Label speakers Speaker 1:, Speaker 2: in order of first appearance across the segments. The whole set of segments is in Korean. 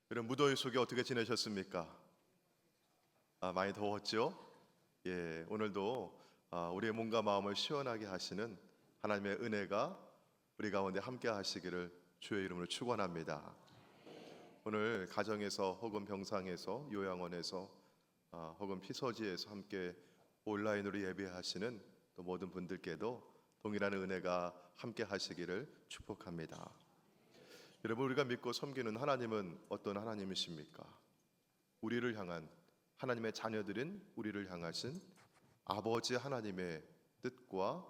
Speaker 1: 여러분 무더위 속에 어떻게 지내셨습니까? 많이 더웠죠? 오늘도 우리의 몸과 마음을 시원하게 하시는 하나님의 은혜가 우리 가운데 함께 하시기를 주의 이름으로 축원합니다. 오늘 가정에서 혹은 병상에서 요양원에서 혹은 피서지에서 함께 온라인으로 예배하시는 또 모든 분들께도 동일한 은혜가 함께 하시기를 축복합니다. 여러분, 우리가 믿고 섬기는 하나님은 어떤 하나님이십니까? 우리를 향한, 하나님의 자녀들인 우리를 향하신 아버지 하나님의 뜻과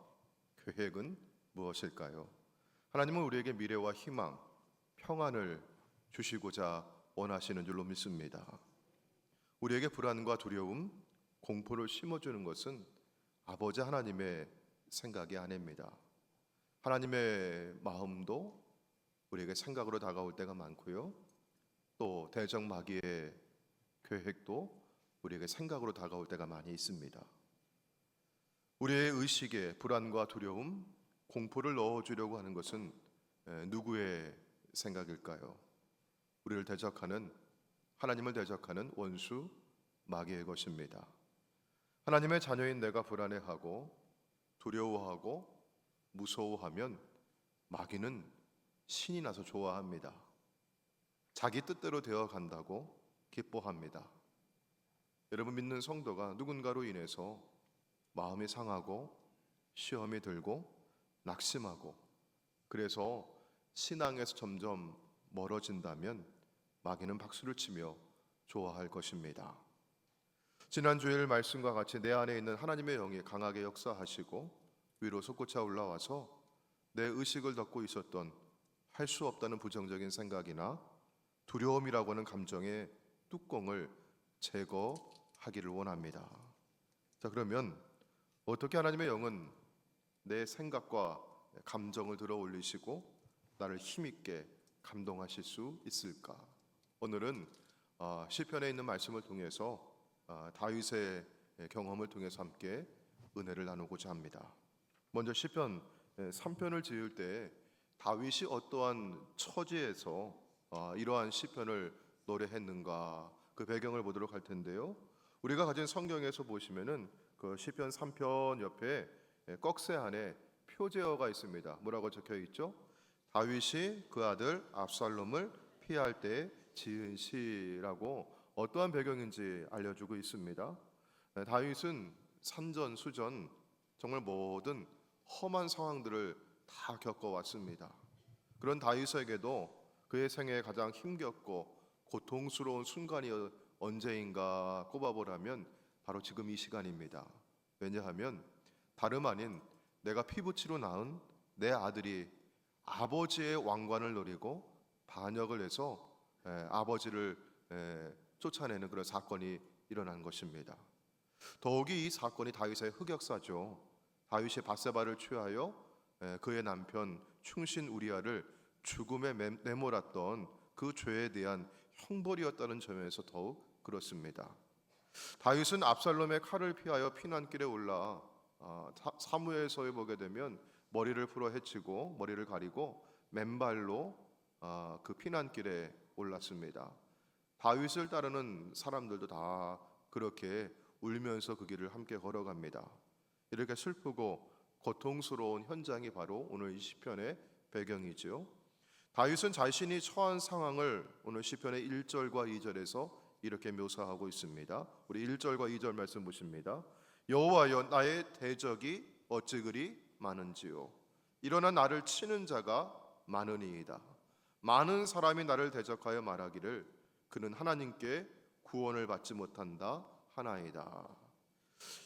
Speaker 1: 계획은 무엇일까요? 하나님은 우리에게 미래와 희망, 평안을 주시고자 원하시는 줄로 믿습니다. 우리에게 불안과 두려움, 공포를 심어주는 것은 아버지 하나님의 생각이 아닙니다. 하나님의 마음도 우리에게 생각으로 다가올 때가 많고요, 또 대적마귀의 계획도 우리에게 생각으로 다가올 때가 많이 있습니다. 우리의 의식에 불안과 두려움, 공포를 넣어주려고 하는 것은 누구의 생각일까요? 우리를 대적하는, 하나님을 대적하는 원수 마귀의 것입니다. 하나님의 자녀인 내가 불안해하고 두려워하고 무서워하면 마귀는 신이 나서 좋아합니다. 자기 뜻대로 되어 간다고 기뻐합니다. 여러분, 믿는 성도가 누군가로 인해서 마음이 상하고 시험이 들고 낙심하고 그래서 신앙에서 점점 멀어진다면 마귀는 박수를 치며 좋아할 것입니다. 지난 주일 말씀과 같이 내 안에 있는 하나님의 영이 강하게 역사하시고 위로 솟구쳐 올라와서 내 의식을 덮고 있었던 할 수 없다는 부정적인 생각이나 두려움이라고 하는 감정의 뚜껑을 제거하기를 원합니다. 자, 그러면 어떻게 하나님의 영은 내 생각과 감정을 들어 올리시고 나를 힘있게 감동하실 수 있을까? 오늘은 시편에 있는 말씀을 통해서 다윗의 경험을 통해서 함께 은혜를 나누고자 합니다. 먼저 시편 3편을 지을 때 다윗이 어떠한 처지에서 이러한 시편을 노래했는가, 그 배경을 보도록 할 텐데요. 우리가 가진 성경에서 보시면은 그 시편 3편 옆에 꺽쇠 안에 표제어가 있습니다. 뭐라고 적혀 있죠? 다윗이 그 아들 압살롬을 피할 때 지은 시라고 어떠한 배경인지 알려주고 있습니다. 다윗은 산전수전 정말 모든 험한 상황들을 다 겪어왔습니다. 그런 다윗에게도 그의 생애에 가장 힘겹고 고통스러운 순간이 언제인가 꼽아보라면 바로 지금 이 시간입니다. 왜냐하면 다름 아닌 내가 피부치로 낳은 내 아들이 아버지의 왕관을 노리고 반역을 해서 아버지를 쫓아내는 그런 사건이 일어난 것입니다. 더욱이 이 사건이 다윗의 흑역사죠. 다윗이 밧세바를 취하여 그의 남편 충신 우리아를 죽음에 내몰았던 그 죄에 대한 형벌이었다는 점에서 더욱 그렇습니다. 다윗은 압살롬의 칼을 피하여 피난길에 올라 사무엘서에 보게 되면 머리를 풀어 헤치고 머리를 가리고 맨발로 그 피난길에 올랐습니다. 다윗을 따르는 사람들도 다 그렇게 울면서 그 길을 함께 걸어갑니다. 이렇게 슬프고 고통스러운 현장이 바로 오늘 이 시편의 배경이죠. 다윗은 자신이 처한 상황을 오늘 시편의 1절과 2절에서 이렇게 묘사하고 있습니다. 우리 1절과 2절 말씀 보십니다. 여호와여, 나의 대적이 어찌 그리 많은지요. 일어나 나를 치는 자가 많으니이다. 많은 사람이 나를 대적하여 말하기를 그는 하나님께 구원을 받지 못한다 하나이다.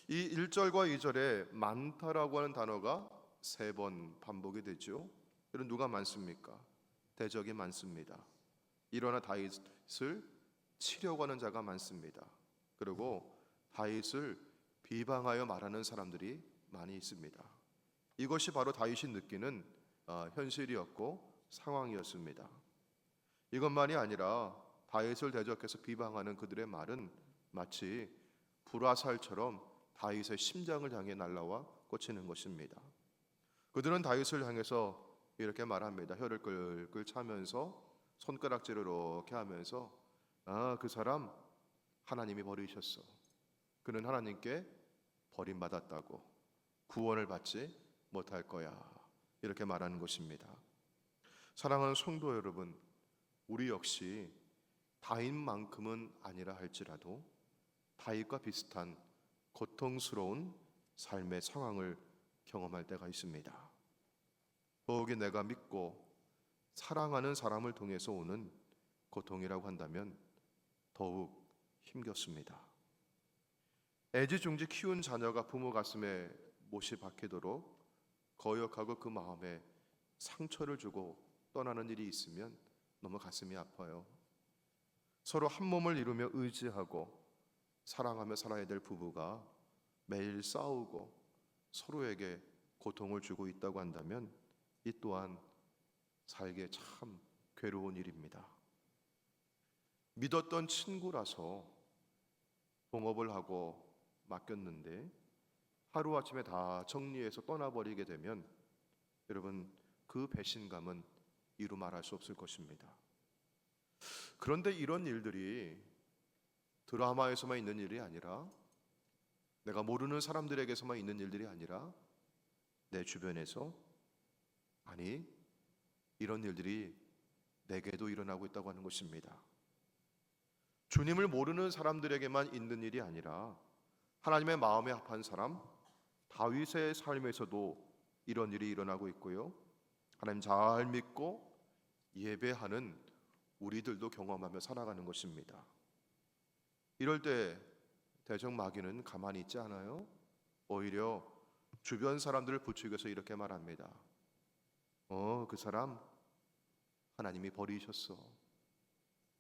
Speaker 1: 이 1절과 2절에 많다라고 하는 단어가 3번 반복이 되죠. 여러분, 누가 많습니까? 대적이 많습니다. 일어나 다윗을 치려고 하는 자가 많습니다. 그리고 다윗을 비방하여 말하는 사람들이 많이 있습니다. 이것이 바로 다윗이 느끼는 현실이었고 상황이었습니다. 이것만이 아니라 다윗을 대적해서 비방하는 그들의 말은 마치 불화살처럼 다윗의 심장을 향해 날아와 꽂히는 것입니다. 그들은 다윗을 향해서 이렇게 말합니다. 혀를 끌끌 차면서 손가락질을 이렇게 하면서 그 사람 하나님이 버리셨어. 그는 하나님께 버림받았다고, 구원을 받지 못할 거야, 이렇게 말하는 것입니다. 사랑하는 성도 여러분, 우리 역시 다윗만큼은 아니라 할지라도 다윗과 비슷한 고통스러운 삶의 상황을 경험할 때가 있습니다. 더욱이 내가 믿고 사랑하는 사람을 통해서 오는 고통이라고 한다면 더욱 힘겹습니다. 애지중지 키운 자녀가 부모 가슴에 못이 박히도록 거역하고 그 마음에 상처를 주고 떠나는 일이 있으면 너무 가슴이 아파요. 서로 한 몸을 이루며 의지하고 사랑하며 살아야 될 부부가 매일 싸우고 서로에게 고통을 주고 있다고 한다면 이 또한 살기에 참 괴로운 일입니다. 믿었던 친구라서 동업을 하고 맡겼는데 하루아침에 다 정리해서 떠나버리게 되면 여러분, 그 배신감은 이루 말할 수 없을 것입니다. 그런데 이런 일들이 드라마에서만 있는 일이 아니라, 내가 모르는 사람들에게서만 있는 일들이 아니라 내 주변에서, 아니 이런 일들이 내게도 일어나고 있다고 하는 것입니다. 주님을 모르는 사람들에게만 있는 일이 아니라 하나님의 마음에 합한 사람 다윗의 삶에서도 이런 일이 일어나고 있고요, 하나님 잘 믿고 예배하는 우리들도 경험하며 살아가는 것입니다. 이럴 때 대적 마귀는 가만히 있지 않아요. 오히려 주변 사람들을 부추겨서 이렇게 말합니다. 그 사람 하나님이 버리셨어.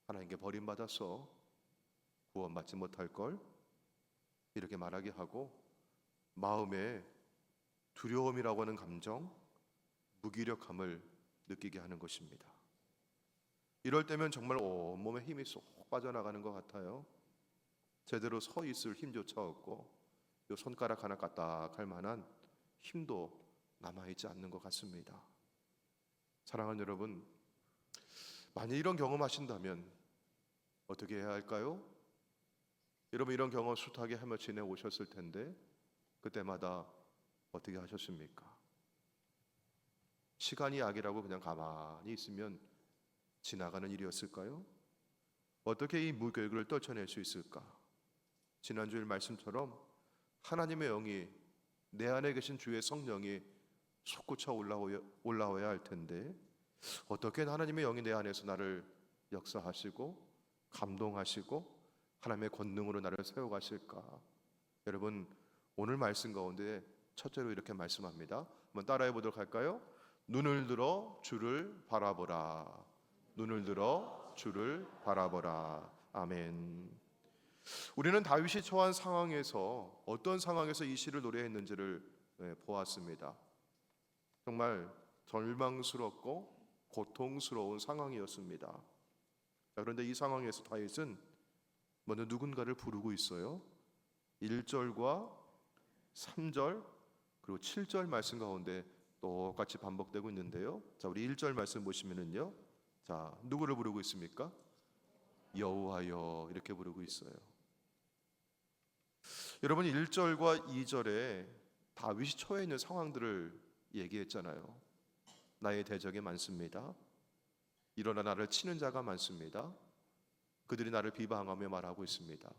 Speaker 1: 하나님께 버림받았어. 구원받지 못할걸? 이렇게 말하게 하고 마음에 두려움이라고 하는 감정, 무기력함을 느끼게 하는 것입니다. 이럴 때면 정말 온몸에 힘이 쏙 빠져나가는 것 같아요. 제대로 서 있을 힘조차 없고 요 손가락 하나 까딱할 만한 힘도 남아있지 않는 것 같습니다. 사랑하는 여러분, 만약 이런 경험하신다면 어떻게 해야 할까요? 여러분, 이런 경험 숱하게 하며 지내오셨을 텐데 그때마다 어떻게 하셨습니까? 시간이 약이라고 그냥 가만히 있으면 지나가는 일이었을까요? 어떻게 이 무교육을 떨쳐낼 수 있을까? 지난주일 말씀처럼 하나님의 영이, 내 안에 계신 주의 성령이 솟구쳐 올라와야 할 텐데 어떻게 하나님의 영이 내 안에서 나를 역사하시고 감동하시고 하나님의 권능으로 나를 세워가실까? 여러분, 오늘 말씀 가운데 첫째로 이렇게 말씀합니다. 한번 따라해 보도록 할까요? 눈을 들어 주를 바라보라. 눈을 들어 주를 바라보라. 아멘. 우리는 다윗이 처한 상황에서 어떤 상황에서 이 시를 노래했는지를 보았습니다. 정말 절망스럽고 고통스러운 상황이었습니다. 그런데 이 상황에서 다윗은 먼저 누군가를 부르고 있어요. 1절과 3절 그리고 7절 말씀 가운데 똑같이 반복되고 있는데요. 자, 우리 1절 말씀 보시면은요. 자, 누구를 부르고 있습니까? 여호와여, 이렇게 부르고 있어요. 여러분, 1절과 2절에 다윗이 처해 있는 상황들을 얘기했잖아요. 나의 대적이 많습니다. 일어나 나를 치는 자가 많습니다. 그들이 나를 비방하며 말하고 있습니다.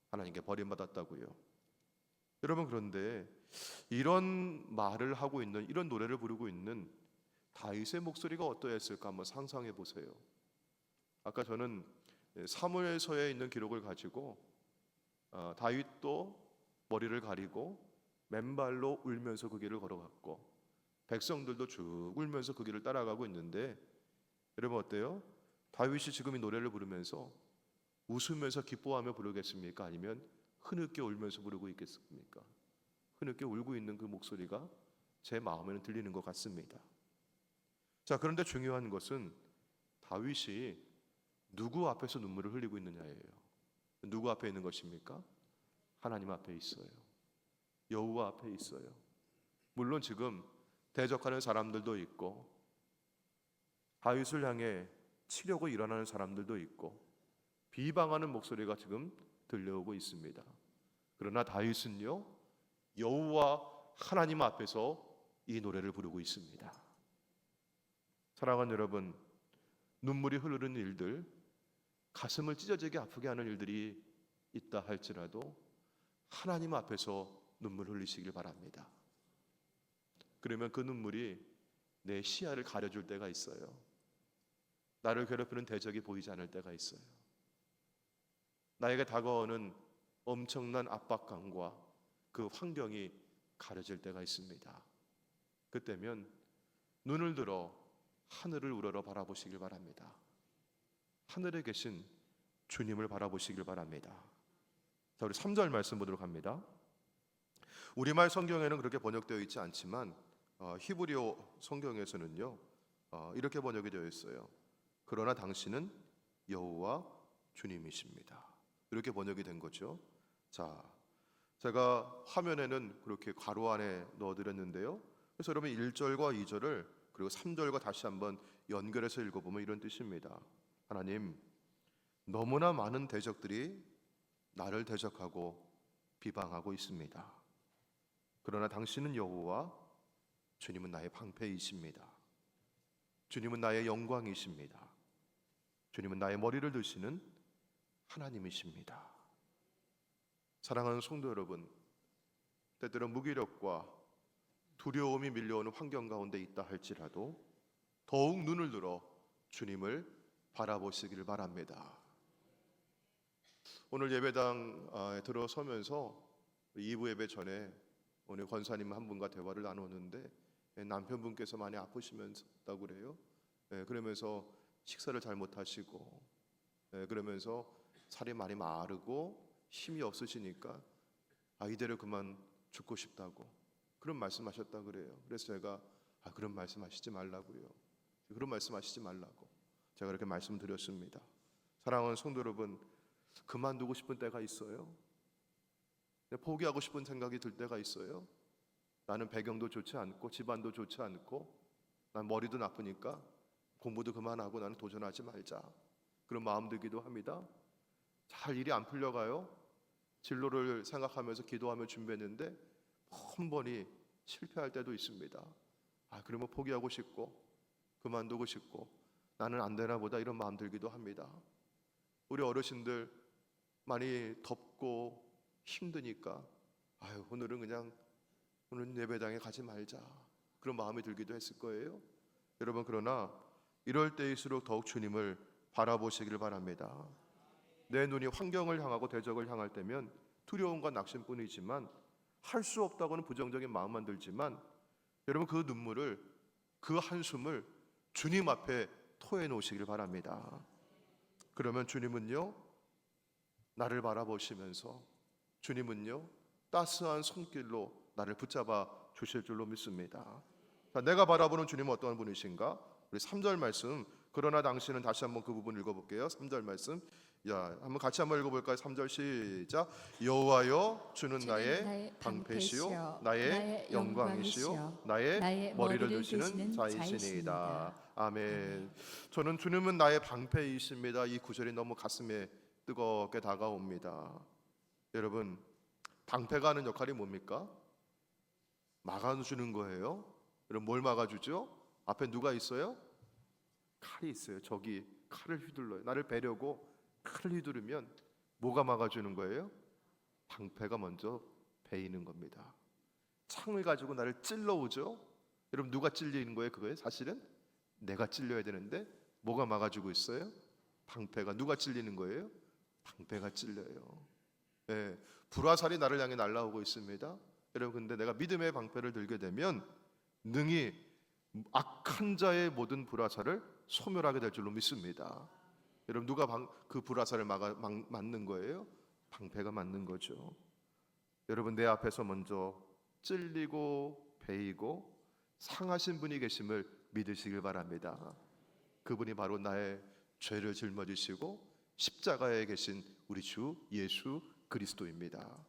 Speaker 1: 하나님께 버림받았다고요. 여러분, 그런데 이런 말을 하고 있는, 이런 노래를 부르고 있는 다윗의 목소리가 어떠했을까 한번 상상해 보세요. 아까 저는 사무엘서에 있는 기록을 가지고 다윗도 머리를 가리고 맨발로 울면서 그 길을 걸어갔고 백성들도 쭉 울면서 그 길을 따라가고 있는데, 여러분 어때요? 다윗이 지금 이 노래를 부르면서 웃으면서 기뻐하며 부르겠습니까? 아니면 흐느껴 울면서 부르고 있겠습니까? 흐느껴 울고 있는 그 목소리가 제 마음에는 들리는 것 같습니다. 자, 그런데 중요한 것은 다윗이 누구 앞에서 눈물을 흘리고 있느냐예요. 누구 앞에 있는 것입니까? 하나님 앞에 있어요. 여호와 앞에 있어요. 물론 지금 대적하는 사람들도 있고 다윗을 향해 치려고 일어나는 사람들도 있고 비방하는 목소리가 지금 들려오고 있습니다. 그러나 다윗은요, 여호와 하나님 앞에서 이 노래를 부르고 있습니다. 사랑하는 여러분, 눈물이 흐르는 일들, 가슴을 찢어지게 아프게 하는 일들이 있다 할지라도 하나님 앞에서 눈물 흘리시길 바랍니다. 그러면 그 눈물이 내 시야를 가려줄 때가 있어요. 나를 괴롭히는 대적이 보이지 않을 때가 있어요. 나에게 다가오는 엄청난 압박감과 그 환경이 가려질 때가 있습니다. 그때면 눈을 들어 하늘을 우러러 바라보시길 바랍니다. 하늘에 계신 주님을 바라보시길 바랍니다. 자, 우리 3절 말씀 보도록 합니다. 우리말 성경에는 그렇게 번역되어 있지 않지만 히브리어 성경에서는요, 이렇게 번역이 되어 있어요. 그러나 당신은 여호와 주님이십니다. 이렇게 번역이 된 거죠. 자, 제가 화면에는 그렇게 괄호 안에 넣어드렸는데요. 그래서 여러분 1절과 2절을 그리고 3절과 다시 한번 연결해서 읽어보면 이런 뜻입니다. 하나님, 너무나 많은 대적들이 나를 대적하고 비방하고 있습니다. 그러나 당신은 여호와, 주님은 나의 방패이십니다. 주님은 나의 영광이십니다. 주님은 나의 머리를 드시는 하나님이십니다. 사랑하는 성도 여러분, 때때로 무기력과 두려움이 밀려오는 환경 가운데 있다 할지라도 더욱 눈을 들어 주님을 바라보시기를 바랍니다. 오늘 예배당에 들어서면서 2부 예배 전에 오늘 권사님 한 분과 대화를 나눴는데 남편분께서 많이 아프시면서다고 그래요. 그러면서 식사를 잘 못하시고 그러면서 살이 많이 마르고 힘이 없으시니까 이대로 그만 죽고 싶다고 그런 말씀하셨다 그래요. 그래서 제가 그런 말씀하시지 말라고요. 그런 말씀하시지 말라고 제가 그렇게 말씀드렸습니다. 사랑하는 성도 여러분, 그만두고 싶은 때가 있어요. 포기하고 싶은 생각이 들 때가 있어요. 나는 배경도 좋지 않고 집안도 좋지 않고 난 머리도 나쁘니까 공부도 그만하고 나는 도전하지 말자, 그런 마음 들기도 합니다. 잘 일이 안 풀려가요. 진로를 생각하면서 기도하며 준비했는데 한 번이 실패할 때도 있습니다. 그러면 포기하고 싶고 그만두고 싶고 나는 안 되나 보다, 이런 마음 들기도 합니다. 우리 어르신들 많이 덥고 힘드니까 오늘은 예배당에 가지 말자, 그런 마음이 들기도 했을 거예요. 여러분, 그러나 이럴 때일수록 더욱 주님을 바라보시길 바랍니다. 내 눈이 환경을 향하고 대적을 향할 때면 두려움과 낙심뿐이지만 할 수 없다고는 부정적인 마음만 들지만 여러분, 그 눈물을, 그 한숨을 주님 앞에 토해 놓으시길 바랍니다. 그러면 주님은요, 나를 바라보시면서 주님은요, 따스한 손길로 나를 붙잡아 주실 줄로 믿습니다. 자, 내가 바라보는 주님은 어떠한 분이신가? 우리 3절 말씀, 그러나 당신은, 다시 한번 그 부분 읽어볼게요. 3절 말씀, 한번 같이 한번 읽어볼까요? 3절 시작. 여호와여, 주는 나의 방패시요 나의 영광이시요 나의 머리를 드시는 자이시니이다. 아멘. 저는 주님은 나의 방패이십니다. 이 구절이 너무 가슴에 뜨겁게 다가옵니다. 여러분, 방패가 하는 역할이 뭡니까? 막아주는 거예요. 여러분, 뭘 막아주죠? 앞에 누가 있어요? 칼이 있어요. 저기 칼을 휘둘러요. 나를 베려고 칼을 휘두르면 뭐가 막아주는 거예요? 방패가 먼저 베이는 겁니다. 창을 가지고 나를 찔러오죠. 여러분, 누가 찔리는 거예요? 그거예요? 사실은 내가 찔려야 되는데 뭐가 막아주고 있어요? 방패가. 누가 찔리는 거예요? 방패가 찔려요. 불화살이 나를 향해 날아오고 있습니다. 여러분, 근데 내가 믿음의 방패를 들게 되면 능히 악한 자의 모든 불화살을 소멸하게 될 줄로 믿습니다. 여러분, 누가 그 불화살을 맞는 거예요? 방패가 맞는 거죠. 여러분, 내 앞에서 먼저 찔리고 베이고 상하신 분이 계심을 믿으시길 바랍니다. 그분이 바로 나의 죄를 짊어지시고 십자가에 계신 우리 주 예수 그리스도입니다.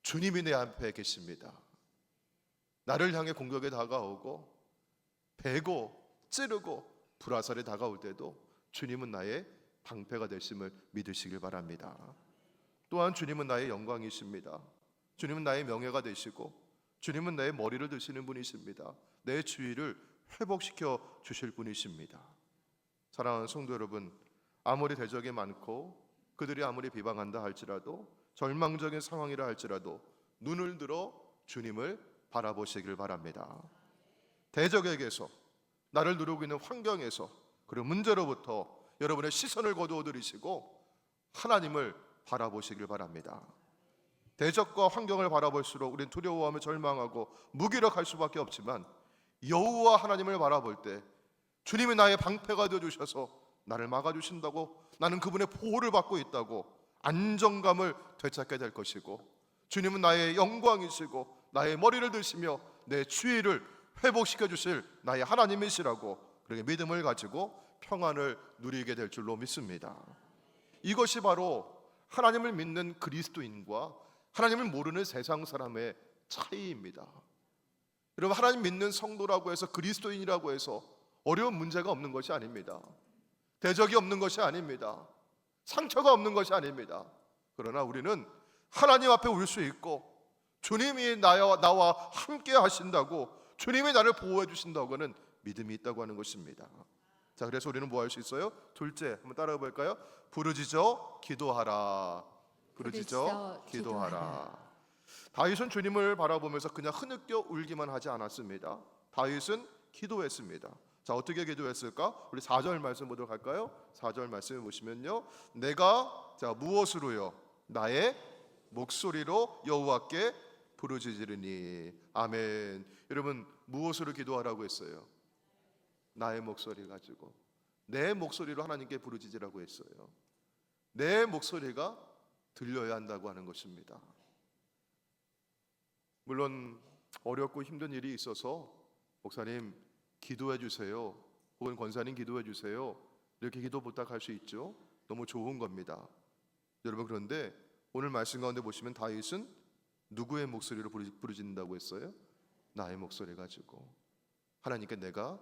Speaker 1: 주님이 내 앞에 계십니다. 나를 향해 공격에 다가오고 베고 찌르고 불화살에 다가올 때도 주님은 나의 방패가 되심을 믿으시길 바랍니다. 또한 주님은 나의 영광이십니다. 주님은 나의 명예가 되시고 주님은 나의 머리를 드시는 분이십니다. 내 주의를 회복시켜 주실 분이십니다. 사랑하는 성도 여러분, 아무리 대적이 많고 그들이 아무리 비방한다 할지라도, 절망적인 상황이라 할지라도 눈을 들어 주님을 바라보시길 바랍니다. 대적에게서, 나를 누르고 있는 환경에서, 그리고 문제로부터 여러분의 시선을 거두어 들이시고 하나님을 바라보시길 바랍니다. 대적과 환경을 바라볼수록 우리는 두려워하며 절망하고 무기력할 수밖에 없지만, 여호와 하나님을 바라볼 때 주님이 나의 방패가 되어주셔서 나를 막아주신다고, 나는 그분의 보호를 받고 있다고 안정감을 되찾게 될 것이고, 주님은 나의 영광이시고 나의 머리를 드시며 내 주의를 회복시켜 주실 나의 하나님이시라고, 그렇게 믿음을 가지고 평안을 누리게 될 줄로 믿습니다. 이것이 바로 하나님을 믿는 그리스도인과 하나님을 모르는 세상 사람의 차이입니다. 여러분, 하나님 믿는 성도라고 해서, 그리스도인이라고 해서 어려운 문제가 없는 것이 아닙니다. 대적이 없는 것이 아닙니다. 상처가 없는 것이 아닙니다. 그러나 우리는 하나님 앞에 올 수 있고, 주님이 나와 함께 하신다고, 주님이 나를 보호해 주신다고 하는 믿음이 있다고 하는 것입니다. 자, 그래서 우리는 뭐 할 수 있어요? 둘째, 한번 따라해 볼까요? 부르짖어 기도하라. 부르짖어 기도하라. 다윗은 주님을 바라보면서 그냥 흐느껴 울기만 하지 않았습니다. 다윗은 기도했습니다. 자, 어떻게 기도했을까? 우리 4절 말씀 보도록 할까요? 4절 말씀을 보시면요, 내가 무엇으로요? 나의 목소리로 여호와께 부르짖으리니. 아멘. 여러분, 무엇으로 기도하라고 했어요? 나의 목소리 가지고, 내 목소리로 하나님께 부르짖으라고 했어요. 내 목소리가 들려야 한다고 하는 것입니다. 물론 어렵고 힘든 일이 있어서 목사님 기도해 주세요, 혹은 권사님 기도해 주세요, 이렇게 기도 부탁할 수 있죠. 너무 좋은 겁니다. 여러분, 그런데 오늘 말씀 가운데 보시면 다윗은 누구의 목소리로 부르짖는다고 했어요? 나의 목소리 가지고 하나님께 내가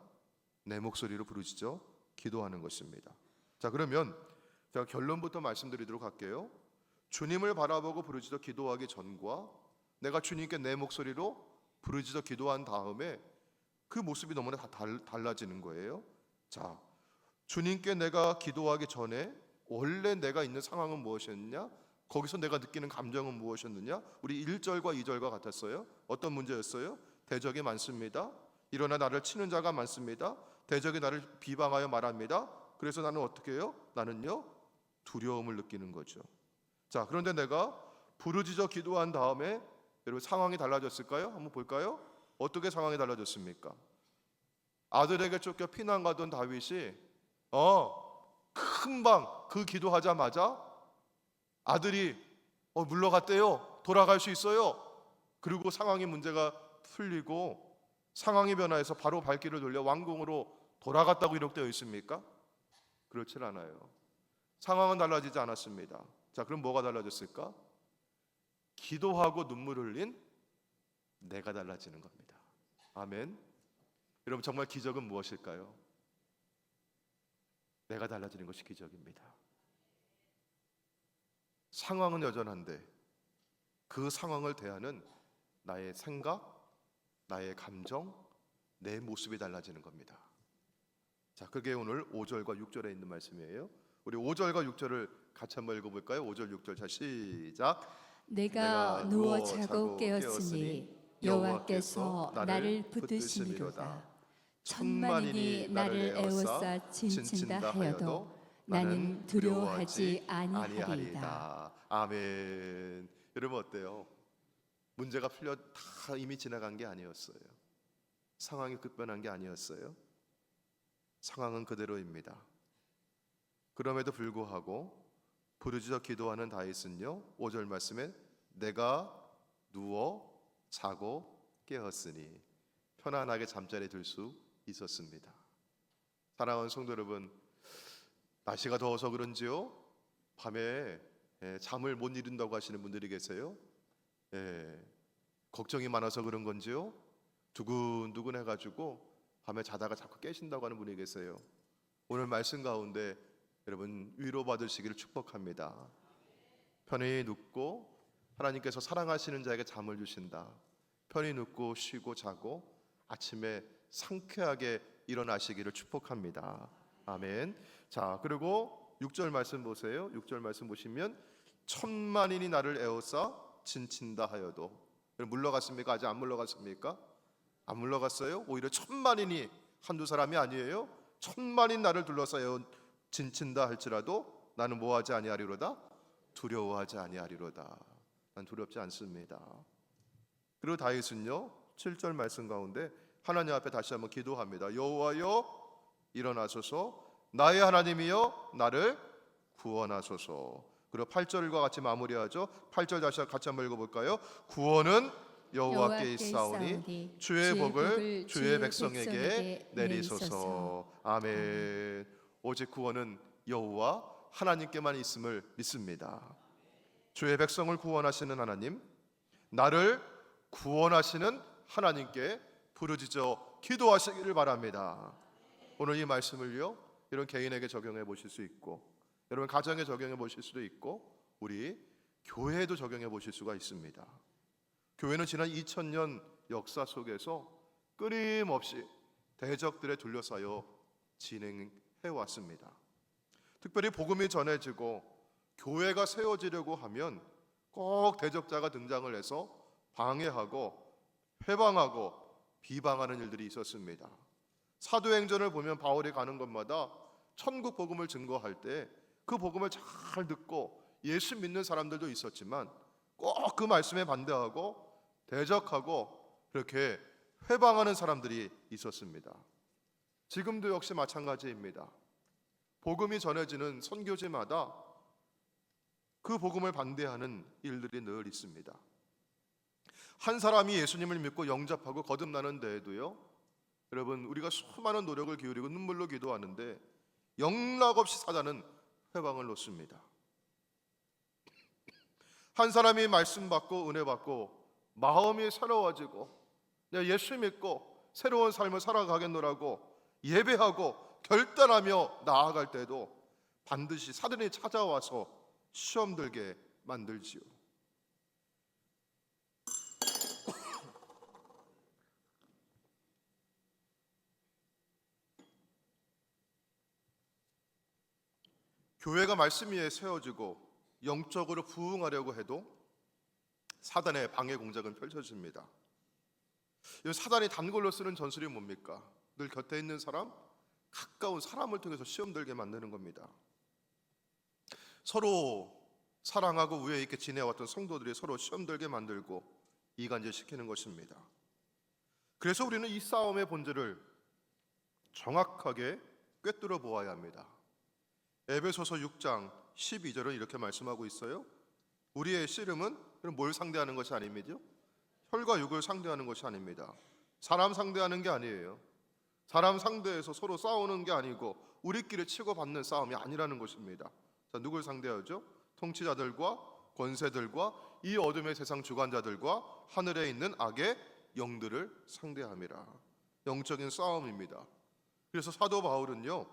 Speaker 1: 내 목소리로 부르짖어 기도하는 것입니다. 자, 그러면 제가 결론부터 말씀드리도록 할게요. 주님을 바라보고 부르짖어 기도하기 전과 내가 주님께 내 목소리로 부르짖어 기도한 다음에 그 모습이 너무나 다 달라지는 거예요. 자, 주님께 내가 기도하기 전에 원래 내가 있는 상황은 무엇이었느냐? 거기서 내가 느끼는 감정은 무엇이었느냐? 우리 1절과 2절과 같았어요. 어떤 문제였어요? 대적이 많습니다. 일어나 나를 치는 자가 많습니다. 대적이 나를 비방하여 말합니다. 그래서 나는 어떻게 해요? 나는요, 두려움을 느끼는 거죠. 자, 그런데 내가 부르짖어 기도한 다음에 여러분, 상황이 달라졌을까요? 한번 볼까요? 어떻게 상황이 달라졌습니까? 아들에게 쫓겨 피난 가던 다윗이 금방 그 기도하자마자 아들이 물러갔대요. 돌아갈 수 있어요. 그리고 상황이 문제가 풀리고 상황이 변화해서 바로 발길을 돌려 왕궁으로 돌아갔다고 기록되어 있습니까? 그렇지 않아요. 상황은 달라지지 않았습니다. 자, 그럼 뭐가 달라졌을까? 기도하고 눈물 흘린 내가 달라지는 겁니다. 아멘. 여러분, 정말 기적은 무엇일까요? 내가 달라지는 것이 기적입니다. 상황은 여전한데 그 상황을 대하는 나의 생각, 나의 감정, 내 모습이 달라지는 겁니다. 자, 그게 오늘 5절과 6절에 있는 말씀이에요. 우리 5절과 6절을 같이 한번 읽어볼까요? 5절 6절. 자, 시작.
Speaker 2: 내가 누워 자고 깨었으니 여호와께서 나를 붙드심이로다. 천만인이 나를 에워싸 진친다 하여도 나는 두려워하지 아니하리이다.
Speaker 1: 아멘. 여러분, 어때요? 문제가 풀려 다 이미 지나간 게 아니었어요. 상황이 급변한 게 아니었어요. 상황은 그대로입니다. 그럼에도 불구하고 부르짖어 기도하는 다윗은요, 5절 말씀에 내가 누워 자고 깨었으니 편안하게 잠자리에 들 수 있었습니다. 사랑하는 성도 여러분, 날씨가 더워서 그런지요, 밤에 잠을 못 이룬다고 하시는 분들이 계세요. 걱정이 많아서 그런 건지요, 두근두근 해가지고 밤에 자다가 자꾸 깨신다고 하는 분이 계세요. 오늘 말씀 가운데 여러분 위로받으시기를 축복합니다. 편히 눕고 하나님께서 사랑하시는 자에게 잠을 주신다. 편히 눕고 쉬고 자고 아침에 상쾌하게 일어나시기를 축복합니다. 아멘. 자, 그리고 6절 말씀 보세요. 6절 말씀 보시면 천만인이 나를 에워싸 진친다 하여도. 물러갔습니까? 아직 안 물러갔습니까? 안 물러갔어요. 오히려 천만인이 한두 사람이 아니에요. 천만인 나를 둘러싸 진친다 할지라도 나는 뭐하지 아니하리로다? 두려워하지 아니하리로다. 난 두렵지 않습니다. 그리고 다윗은요 7절 말씀 가운데 하나님 앞에 다시 한번 기도합니다. 여호와여 일어나소서, 나의 하나님이여 나를 구원하소서. 그리고 8절과 같이 마무리하죠. 8절 다시 같이 한번 읽어볼까요? 구원은 여호와께 있사오니 주의 복을 주의 백성에게 내리소서. 아멘. 오직 구원은 여호와 하나님께만 있음을 믿습니다. 주의 백성을 구원하시는 하나님, 나를 구원하시는 하나님께 부르짖어 기도하시기를 바랍니다. 오늘 이 말씀을요 이런 개인에게 적용해 보실 수 있고, 여러분 가정에 적용해 보실 수도 있고, 우리 교회에도 적용해 보실 수가 있습니다. 교회는 지난 2000년 역사 속에서 끊임없이 대적들에 둘러싸여 진행해 왔습니다. 특별히 복음이 전해지고 교회가 세워지려고 하면 꼭 대적자가 등장을 해서 방해하고 회방하고 비방하는 일들이 있었습니다. 사도행전을 보면 바울이 가는 곳마다 천국 복음을 증거할 때 그 복음을 잘 듣고 예수 믿는 사람들도 있었지만 꼭 그 말씀에 반대하고 대적하고 그렇게 회방하는 사람들이 있었습니다. 지금도 역시 마찬가지입니다. 복음이 전해지는 선교지마다 그 복음을 반대하는 일들이 늘 있습니다. 한 사람이 예수님을 믿고 영접하고 거듭나는 데에도요 여러분 우리가 수많은 노력을 기울이고 눈물로 기도하는데 영락없이 사단은 회방을 놓습니다. 한 사람이 말씀 받고 은혜 받고 마음이 새로워지고 내가 예수 믿고 새로운 삶을 살아가겠노라고 예배하고 결단하며 나아갈 때도 반드시 사단이 찾아와서 시험 들게 만들지요. 교회가 말씀 위에 세워지고 영적으로 부흥하려고 해도 사단의 방해 공작은 펼쳐집니다. 이 사단이 단골로 쓰는 전술이 뭡니까? 늘 곁에 있는 사람, 가까운 사람을 통해서 시험 들게 만드는 겁니다. 서로 사랑하고 우애 있게 지내왔던 성도들이 서로 시험 들게 만들고 이간질시키는 것입니다. 그래서 우리는 이 싸움의 본질을 정확하게 꿰뚫어 보아야 합니다. 에베소서 6장 12절은 이렇게 말씀하고 있어요. 우리의 씨름은 뭘 상대하는 것이 아닙니다. 혈과 육을 상대하는 것이 아닙니다. 사람 상대하는 게 아니에요. 사람 상대해서 서로 싸우는 게 아니고 우리끼리 치고받는 싸움이 아니라는 것입니다. 자, 누굴 상대하죠? 통치자들과 권세들과 이 어둠의 세상 주관자들과 하늘에 있는 악의 영들을 상대함이라. 영적인 싸움입니다. 그래서 사도 바울은요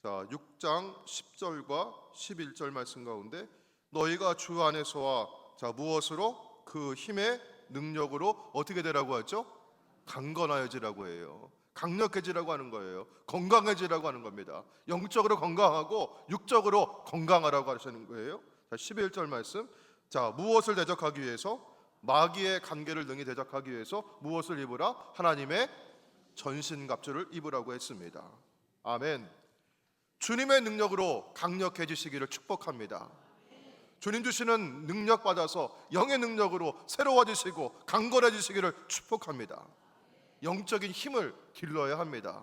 Speaker 1: 자 6장 10절과 11절 말씀 가운데 너희가 주 안에서와 자 무엇으로? 그 힘의 능력으로 어떻게 되라고 하죠? 강건하여지라고 해요. 강력해지라고 하는 거예요. 건강해지라고 하는 겁니다. 영적으로 건강하고 육적으로 건강하라고 하시는 거예요. 자 11절 말씀 자 무엇을 대적하기 위해서? 마귀의 간계를 능히 대적하기 위해서 무엇을 입으라? 하나님의 전신갑주를 입으라고 했습니다. 아멘. 주님의 능력으로 강력해지시기를 축복합니다. 주님 주시는 능력 받아서 영의 능력으로 새로워지시고 강건해지시기를 축복합니다. 영적인 힘을 길러야 합니다.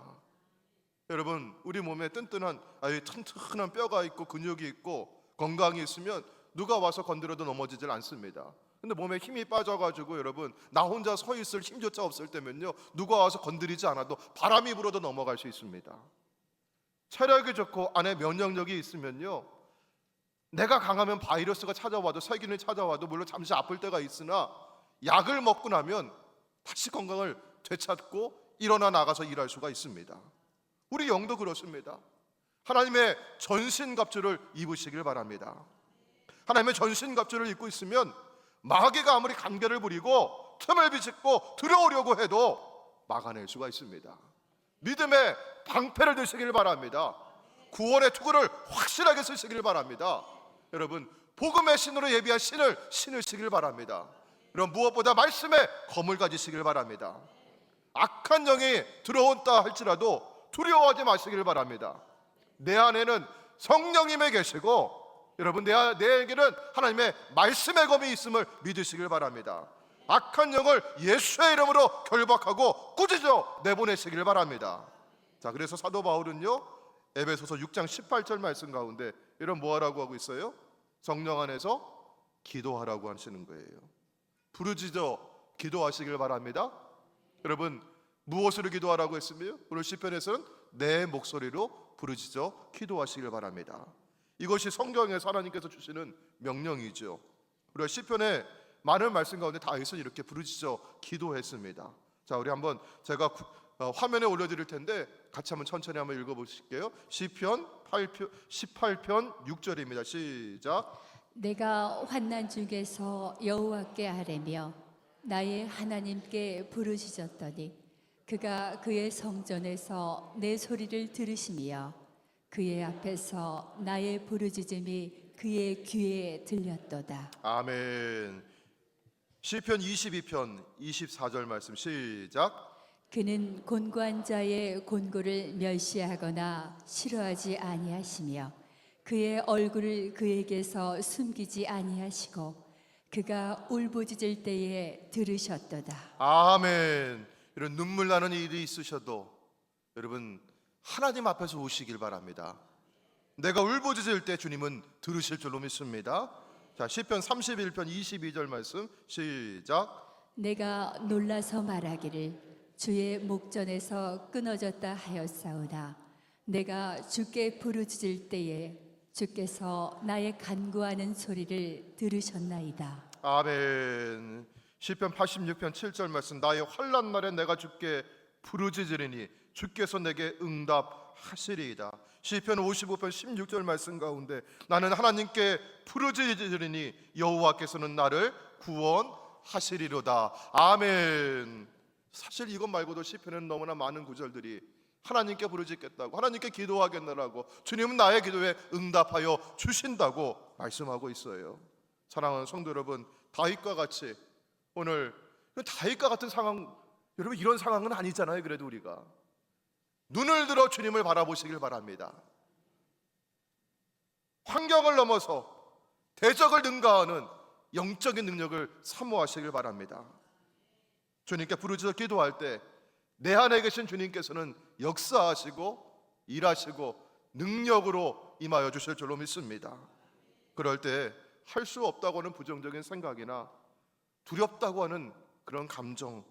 Speaker 1: 여러분 우리 몸에 튼튼한 튼튼한 뼈가 있고 근육이 있고 건강이 있으면 누가 와서 건드려도 넘어지질 않습니다. 근데 몸에 힘이 빠져가지고 여러분 나 혼자 서 있을 힘조차 없을 때면요 누가 와서 건드리지 않아도 바람이 불어도 넘어갈 수 있습니다. 체력이 좋고 안에 면역력이 있으면요 내가 강하면 바이러스가 찾아와도 세균이 찾아와도 물론 잠시 아플 때가 있으나 약을 먹고 나면 다시 건강을 되찾고 일어나 나가서 일할 수가 있습니다. 우리 영도 그렇습니다. 하나님의 전신갑주를 입으시길 바랍니다. 하나님의 전신갑주를 입고 있으면 마귀가 아무리 간계를 부리고 틈을 비집고 들어오려고 해도 막아낼 수가 있습니다. 믿음의 방패를 드시길 바랍니다. 구원의 투구를 확실하게 쓰시길 바랍니다. 여러분, 복음의 신으로 예비한 신을 신으시길 바랍니다. 여러분, 무엇보다 말씀의 검을 가지시길 바랍니다. 악한 영이 들어온다 할지라도 두려워하지 마시길 바랍니다. 내 안에는 성령님이 계시고 여러분, 내에게는 하나님의 말씀의 검이 있음을 믿으시길 바랍니다. 악한 영을 예수의 이름으로 결박하고 꾸짖어 내보내시길 바랍니다. 자, 그래서 사도 바울은요, 에베소서 6장 18절 말씀 가운데 이런 뭐하라고 하고 있어요? 성령 안에서 기도하라고 하시는 거예요. 부르짖어 기도하시길 바랍니다. 여러분, 무엇으로 기도하라고 했으며 오늘 시편에서는 내 목소리로 부르짖어 기도하시길 바랍니다. 이것이 성경에서 하나님께서 주시는 명령이죠. 우리가 시편에 많은 말씀 가운데 다윗은 이렇게 부르짖어 기도했습니다. 자, 우리 한번 제가 화면에 올려드릴 텐데 같이 한번 천천히 한번 읽어보실게요. 시편 18편 6절입니다. 시작.
Speaker 2: 내가 환난 중에서 여호와께 아뢰며 나의 하나님께 부르짖었더니 그가 그의 성전에서 내 소리를 들으시며 그의 앞에서 나의 부르짖음이 그의 귀에 들렸도다.
Speaker 1: 아멘. 시편 22편 24절 말씀 시작.
Speaker 2: 그는 곤고한 자의 곤고를 멸시하거나 싫어하지 아니하시며 그의 얼굴을 그에게서 숨기지 아니하시고 그가 울부짖을 때에 들으셨도다.
Speaker 1: 아멘. 이런 눈물 나는 일이 있으셔도 여러분, 하나님 앞에서 오시길 바랍니다. 내가 울부짖을 때 주님은 들으실 줄로 믿습니다. 자, 시편 31편 22절 말씀 시작.
Speaker 2: 내가 놀라서 말하기를 주의 목전에서 끊어졌다 하였사오나 내가 주께 부르짖을 때에 주께서 나의 간구하는 소리를 들으셨나이다.
Speaker 1: 아멘. 시편 86편 7절 말씀. 나의 환난 날에 내가 주께 부르짖으리니 주께서 내게 응답하시리이다. 시편 55편 16절 말씀 가운데 나는 하나님께 부르짖으리니 여호와께서는 나를 구원하시리로다. 아멘. 사실 이것 말고도 시편에는 너무나 많은 구절들이 하나님께 부르짖겠다고, 하나님께 기도하겠느라고, 주님은 나의 기도에 응답하여 주신다고 말씀하고 있어요. 사랑하는 성도 여러분, 다윗과 같이 오늘 다윗과 같은 상황, 여러분 이런 상황은 아니잖아요. 그래도 우리가 눈을 들어 주님을 바라보시길 바랍니다. 환경을 넘어서 대적을 능가하는 영적인 능력을 사모하시길 바랍니다. 주님께 부르짖어 기도할 때 내 안에 계신 주님께서는 역사하시고 일하시고 능력으로 임하여 주실 줄로 믿습니다. 그럴 때 할 수 없다고 하는 부정적인 생각이나 두렵다고 하는 그런 감정,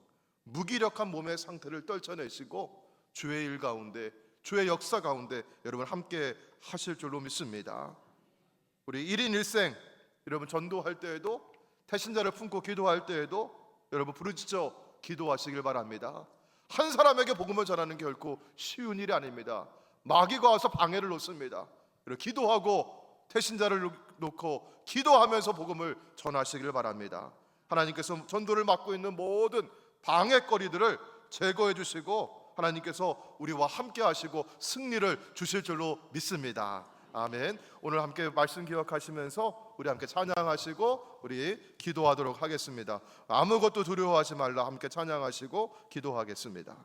Speaker 1: 무기력한 몸의 상태를 떨쳐내시고 주의 일 가운데, 주의 역사 가운데 여러분 함께 하실 줄로 믿습니다. 우리 1인 1생 여러분 전도할 때에도, 태신자를 품고 기도할 때에도 여러분 부르짖어 기도하시길 바랍니다. 한 사람에게 복음을 전하는 게 결코 쉬운 일이 아닙니다. 마귀가 와서 방해를 놓습니다. 기도하고 태신자를 놓고 기도하면서 복음을 전하시길 바랍니다. 하나님께서 전도를 맡고 있는 모든 방해거리들을 제거해 주시고 하나님께서 우리와 함께 하시고 승리를 주실 줄로 믿습니다. 아멘. 오늘 함께 말씀 기억하시면서 우리 함께 찬양하시고 우리 기도하도록 하겠습니다. 아무것도 두려워하지 말라. 함께 찬양하시고 기도하겠습니다.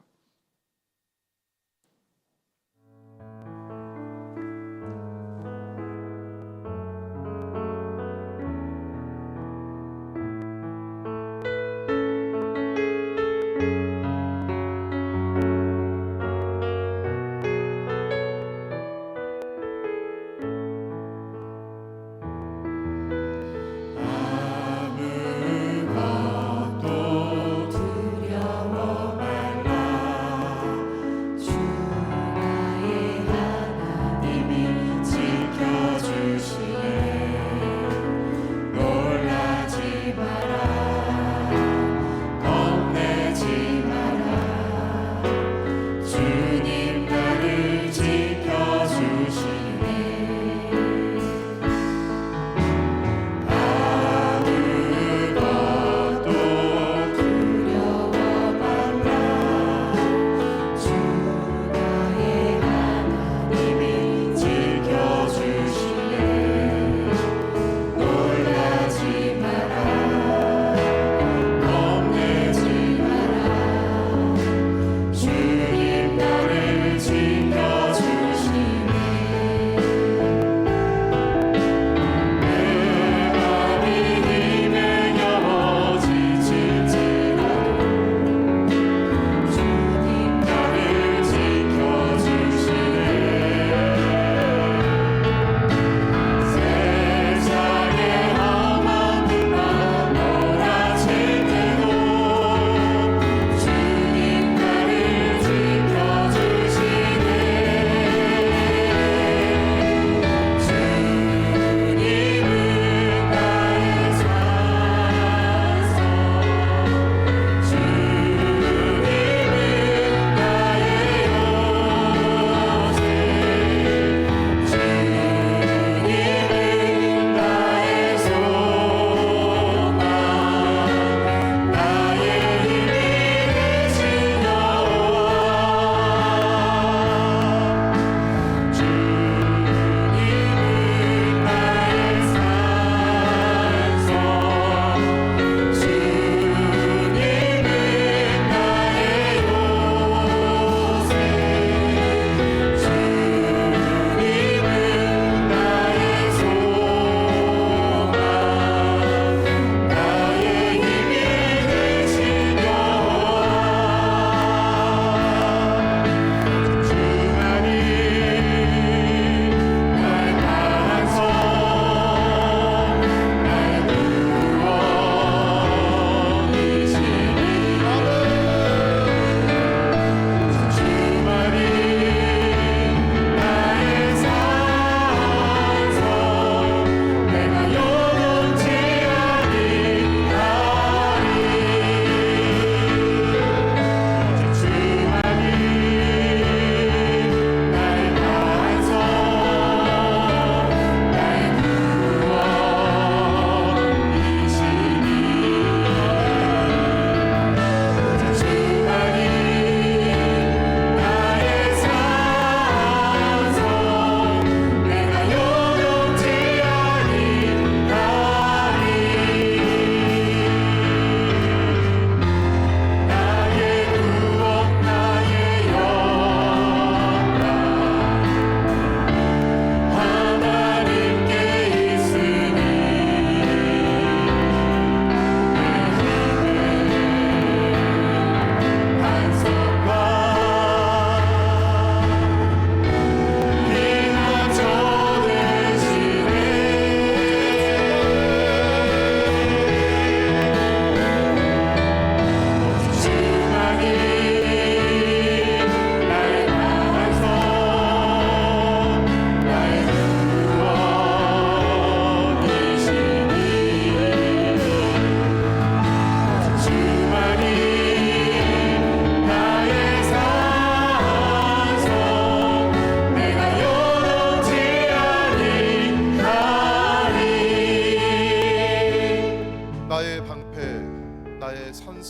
Speaker 2: 두려워 말라.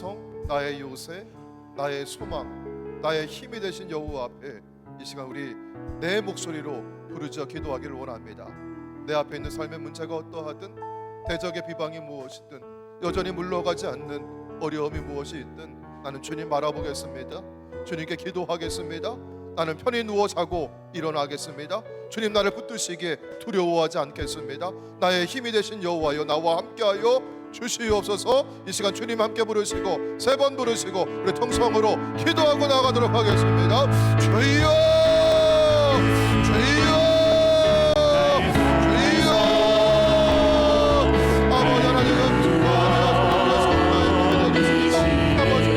Speaker 1: 반성, 나의 요새, 나의 소망, 나의 힘이 되신 여호와 앞에 이 시간 우리 내 목소리로 부르짖어 기도하기를 원합니다. 내 앞에 있는 삶의 문제가 어떠하든, 대적의 비방이 무엇이든, 여전히 물러가지 않는 어려움이 무엇이 있든 나는 주님 바라보겠습니다. 주님께 기도하겠습니다. 나는 편히 누워 자고 일어나겠습니다. 주님 나를 붙드시기에 두려워하지 않겠습니다. 나의 힘이 되신 여호와여, 나와 함께하여 주시옵소서. 이 시간 주님 함께 부르시고 3번 부르시고 우리 통성으로 기도하고 나가도록 하겠습니다. 주여, 주여, 주여. 아버지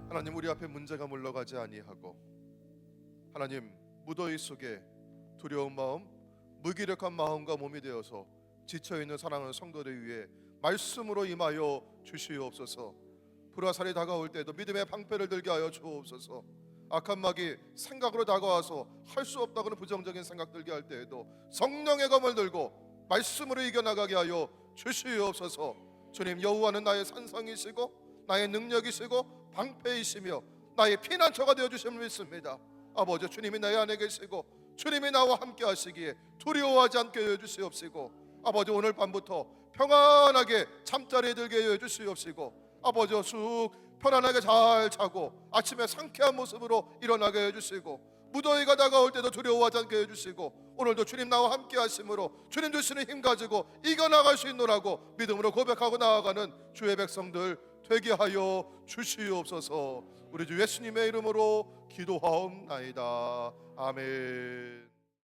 Speaker 1: 하나님 우리 앞에 문제가 물러가지 아니하고 하나님 무더위 속에 두려운 마음, 무기력한 마음과 몸이 되어서 지쳐있는 사랑하는 성도들 위해 말씀으로 임하여 주시옵소서. 불화살이 다가올 때도 믿음의 방패를 들게 하여 주옵소서. 악한 마귀 생각으로 다가와서 할 수 없다고는 부정적인 생각 들게 할 때에도 성령의 검을 들고 말씀으로 이겨나가게 하여 주시옵소서. 주님, 여호와는 나의 산성이시고 나의 능력이시고 방패이시며 나의 피난처가 되어주심을 믿습니다. 아버지, 주님이 내 안에 계시고 주님이 나와 함께 하시기에 두려워하지 않게 하여 주시옵시고, 아버지 오늘 밤부터 평안하게 잠자리에 들게 하여 주시옵시고, 아버지 쑥 편안하게 잘 자고 아침에 상쾌한 모습으로 일어나게 해주시고, 무더위가 다가올 때도 두려워하지 않게 해주시고, 오늘도 주님 나와 함께 하심으로 주님 주시는 힘 가지고 이겨나갈 수 있노라고 믿음으로 고백하고 나아가는 주의 백성들 되게 하여 주시옵소서. 우리 주 예수님의 이름으로 기도하옵나이다. 아멘.